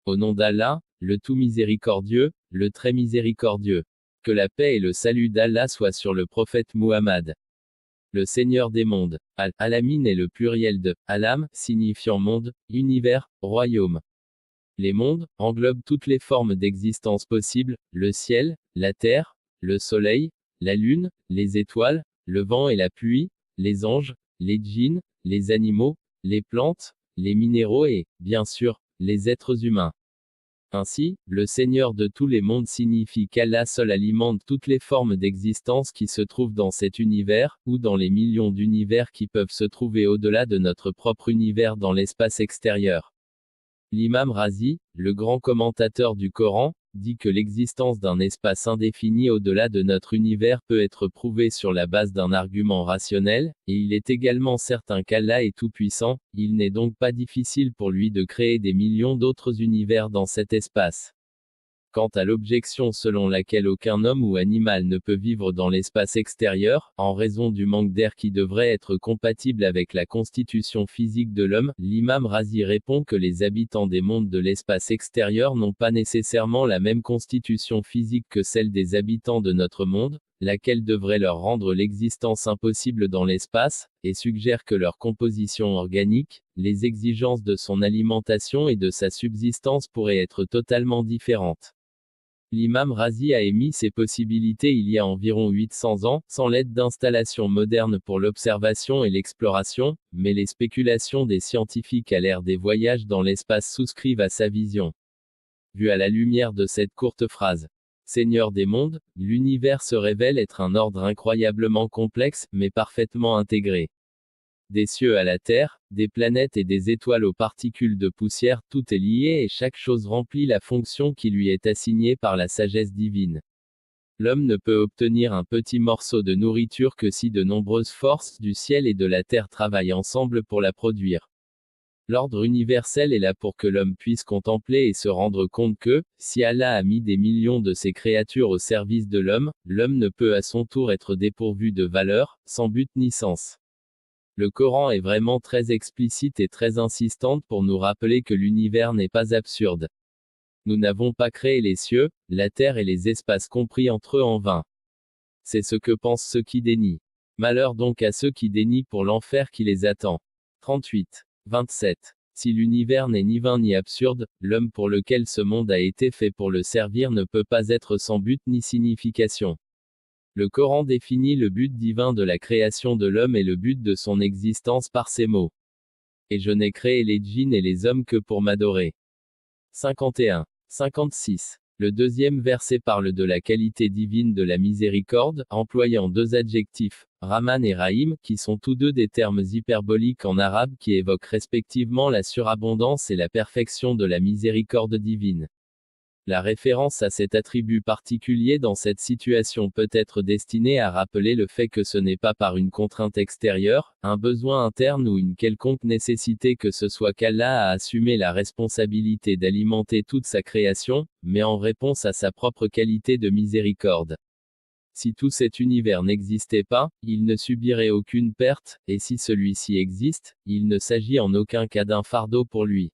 Au nom d'Allah, le tout miséricordieux, le très miséricordieux. Que la paix et le salut d'Allah soient sur le prophète Muhammad. Le Seigneur des mondes. Al-Alamin est le pluriel de Alam, signifiant monde, univers, royaume. Les mondes englobent toutes les formes d'existence possibles, le ciel, la terre, le soleil, la lune, les étoiles, le vent et la pluie, les anges, les djinns, les animaux, les plantes, les minéraux et, bien sûr, les êtres humains. Ainsi, le Seigneur de tous les mondes signifie qu'Allah seul alimente toutes les formes d'existence qui se trouvent dans cet univers, ou dans les millions d'univers qui peuvent se trouver au-delà de notre propre univers dans l'espace extérieur. L'imam Razi, le grand commentateur du Coran, dit que l'existence d'un espace indéfini au-delà de notre univers peut être prouvée sur la base d'un argument rationnel, et il est également certain qu'Allah est tout-puissant, il n'est donc pas difficile pour lui de créer des millions d'autres univers dans cet espace. Quant à l'objection selon laquelle aucun homme ou animal ne peut vivre dans l'espace extérieur, en raison du manque d'air qui devrait être compatible avec la constitution physique de l'homme, l'imam Razi répond que les habitants des mondes de l'espace extérieur n'ont pas nécessairement la même constitution physique que celle des habitants de notre monde, laquelle devrait leur rendre l'existence impossible dans l'espace, et suggère que leur composition organique, les exigences de son alimentation et de sa subsistance pourraient être totalement différentes. L'imam Razi a émis ces possibilités il y a environ 800 ans, sans l'aide d'installations modernes pour l'observation et l'exploration, mais les spéculations des scientifiques à l'ère des voyages dans l'espace souscrivent à sa vision. Vu à la lumière de cette courte phrase, Seigneur des mondes, l'univers se révèle être un ordre incroyablement complexe, mais parfaitement intégré. Des cieux à la terre, des planètes et des étoiles aux particules de poussière, tout est lié et chaque chose remplit la fonction qui lui est assignée par la sagesse divine. L'homme ne peut obtenir un petit morceau de nourriture que si de nombreuses forces du ciel et de la terre travaillent ensemble pour la produire. L'ordre universel est là pour que l'homme puisse contempler et se rendre compte que, si Allah a mis des millions de ses créatures au service de l'homme, l'homme ne peut à son tour être dépourvu de valeur, sans but ni sens. Le Coran est vraiment très explicite et très insistante pour nous rappeler que l'univers n'est pas absurde. Nous n'avons pas créé les cieux, la terre et les espaces compris entre eux en vain. C'est ce que pensent ceux qui dénient. Malheur donc à ceux qui dénient pour l'enfer qui les attend. 38. 27. Si l'univers n'est ni vain ni absurde, l'homme pour lequel ce monde a été fait pour le servir ne peut pas être sans but ni signification. Le Coran définit le but divin de la création de l'homme et le but de son existence par ces mots. Et je n'ai créé les djinns et les hommes que pour m'adorer. 51. 56. Le deuxième verset parle de la qualité divine de la miséricorde, employant deux adjectifs, Rahman et Rahim, qui sont tous deux des termes hyperboliques en arabe qui évoquent respectivement la surabondance et la perfection de la miséricorde divine. La référence à cet attribut particulier dans cette situation peut être destinée à rappeler le fait que ce n'est pas par une contrainte extérieure, un besoin interne ou une quelconque nécessité que ce soit qu'Allah a assumé la responsabilité d'alimenter toute sa création, mais en réponse à sa propre qualité de miséricorde. Si tout cet univers n'existait pas, il ne subirait aucune perte, et si celui-ci existe, il ne s'agit en aucun cas d'un fardeau pour lui.